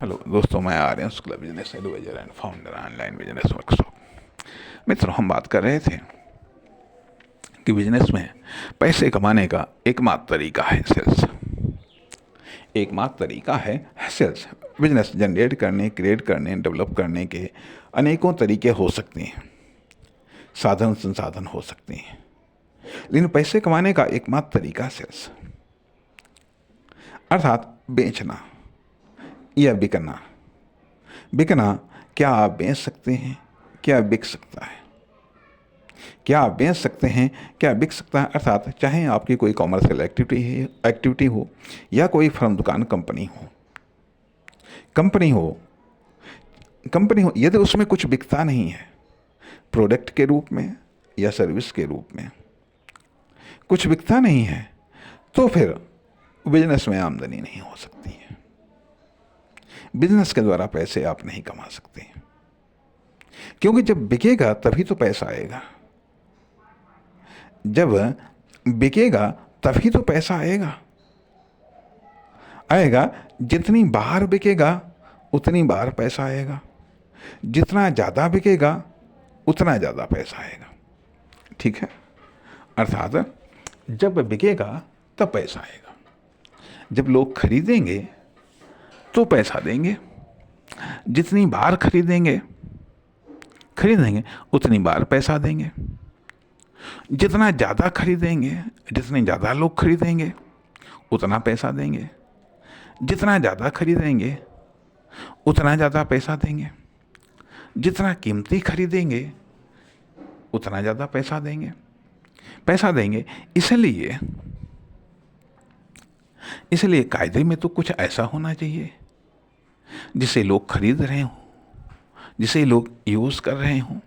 Hello दोस्तों, मैं Aryan Shukla, business adviser and founder online business workshop. मित्रों, हम बात कर रहे थे कि बिजनेस में पैसे कमाने का एकमात्र तरीका है सेल्स। एकमात्र तरीका है सेल्स। बिजनेस जनरेट करने, क्रिएट करने, डेवलप करने के अनेकों तरीके हो सकते हैं, साधन संसाधन हो सकते हैं, लेकिन पैसे कमाने का एकमात्र तरीका सेल्स, अर्थात बेचना या बिकना। बिकना, क्या आप बेच सकते हैं? क्या बिक सकता है? क्या आप बेच सकते हैं? क्या बिक सकता है? अर्थात चाहे आपकी कोई कॉमर्शियल एक्टिविटी हो या कोई फर्म, दुकान, कंपनी हो यदि उसमें कुछ बिकता नहीं है, प्रोडक्ट के रूप में या सर्विस के रूप में कुछ बिकता नहीं है, तो फिर बिजनेस में आमदनी नहीं हो सकती है। बिजनेस के द्वारा पैसे आप नहीं कमा सकते, क्योंकि जब बिकेगा तभी तो पैसा आएगा। जब बिकेगा तभी तो पैसा आएगा। जितनी बार बिकेगा उतनी बार पैसा आएगा, जितना ज़्यादा बिकेगा उतना ज़्यादा पैसा आएगा। ठीक है? अर्थात जब बिकेगा तब पैसा आएगा, जब लोग खरीदेंगे तो पैसा देंगे। जितनी बार खरीदेंगे उतनी बार पैसा देंगे। जितना ज़्यादा खरीदेंगे, जितने ज़्यादा लोग खरीदेंगे उतना पैसा देंगे। जितना ज़्यादा खरीदेंगे उतना ज़्यादा पैसा देंगे। जितना कीमती खरीदेंगे उतना ज़्यादा पैसा देंगे। इसलिए कायदे में तो कुछ ऐसा होना चाहिए जिसे लोग खरीद रहे हों, जिसे लोग यूज़ कर रहे हों,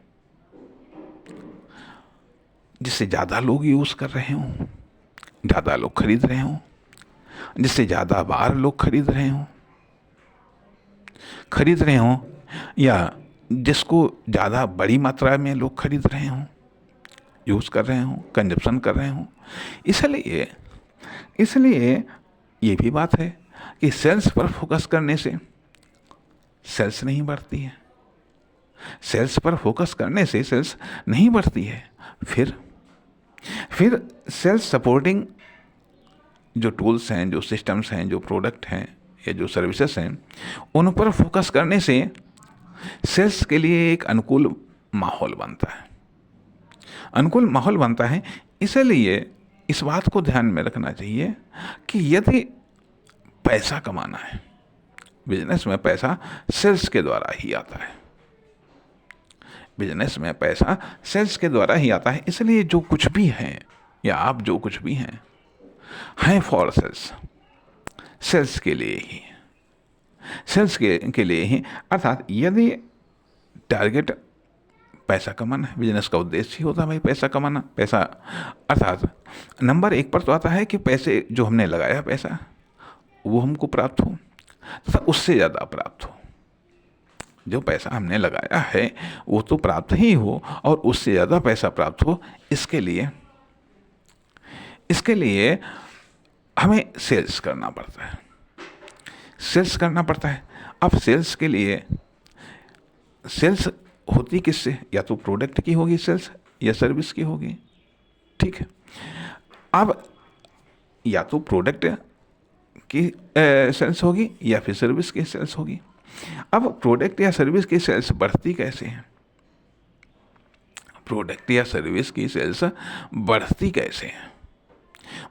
जिससे ज़्यादा लोग यूज़ कर रहे हों, ज़्यादा लोग खरीद रहे हों, जिससे ज़्यादा बार लोग खरीद रहे हों, या जिसको ज़्यादा बड़ी मात्रा में लोग खरीद रहे हों, यूज़ कर रहे हों, कंजप्शन कर रहे हों। इसलिए ये भी बात है कि सेल्स पर फोकस करने से सेल्स नहीं बढ़ती है। सेल्स पर फोकस करने से सेल्स नहीं बढ़ती है। फिर सेल्स सपोर्टिंग जो टूल्स हैं, जो सिस्टम्स हैं, जो प्रोडक्ट हैं या जो सर्विसेज हैं, उन पर फोकस करने से सेल्स के लिए एक अनुकूल माहौल बनता है। इसलिए इस बात को ध्यान में रखना चाहिए कि यदि पैसा कमाना है, बिजनेस में पैसा सेल्स के द्वारा ही आता है। इसलिए जो कुछ भी है या आप जो कुछ भी हैं फॉर सेल्स के लिए ही। अर्थात यदि टारगेट पैसा कमाना है, बिजनेस का उद्देश्य ही होता है भाई पैसा कमाना। अर्थात नंबर 1 पर तो आता है कि पैसे जो हमने लगाया, पैसा वो हमको प्राप्त हो तथा उससे ज़्यादा प्राप्त हो। जो पैसा हमने लगाया है वो तो प्राप्त ही हो और उससे ज़्यादा पैसा प्राप्त हो। इसके लिए हमें सेल्स करना पड़ता है। अब सेल्स के लिए सेल्स होती किससे? या तो प्रोडक्ट की होगी सेल्स या सर्विस की होगी। ठीक है? अब या तो प्रोडक्ट की सेल्स होगी या फिर सर्विस की सेल्स होगी। अब प्रोडक्ट या सर्विस की सेल्स बढ़ती कैसे हैं?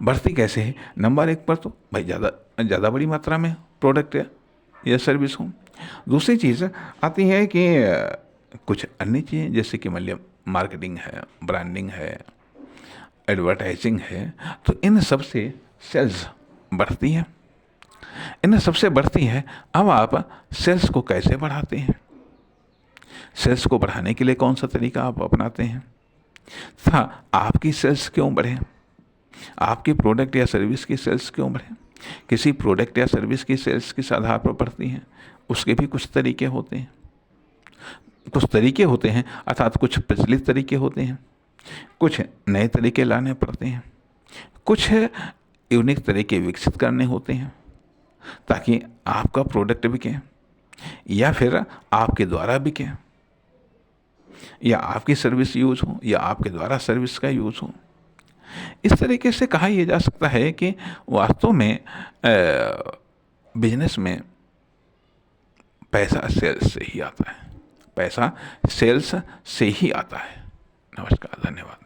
बढ़ती कैसे है? नंबर 1 पर तो भाई ज़्यादा बड़ी मात्रा में प्रोडक्ट या सर्विस हो। दूसरी चीज़ आती है कि कुछ अन्य चीज़ें, जैसे कि मतलब मार्केटिंग है, ब्रांडिंग है, एडवर्टाइजिंग है, तो इन सब से सेल्स बढ़ती है। अब आप सेल्स को कैसे बढ़ाते हैं? सेल्स को बढ़ाने के लिए कौन सा तरीका आप अपनाते हैं? आपकी सेल्स क्यों बढ़े? आपकी प्रोडक्ट या सर्विस की सेल्स क्यों बढ़े? किसी प्रोडक्ट या सर्विस की सेल्स किस आधार पर बढ़ती हैं? उसके भी कुछ तरीके होते हैं। अर्थात कुछ प्रचलित तरीके होते हैं, कुछ नए तरीके लाने पड़ते हैं, कुछ यूनिक तरीके विकसित करने होते हैं ताकि आपका प्रोडक्ट बिके, या फिर आपके द्वारा बिके, या आपकी सर्विस यूज हो, या आपके द्वारा सर्विस का यूज हो। इस तरीके से कहा यह जा सकता है कि वास्तव में बिजनेस में पैसा सेल्स से ही आता है, पैसा सेल्स से ही आता है। नमस्कार, धन्यवाद।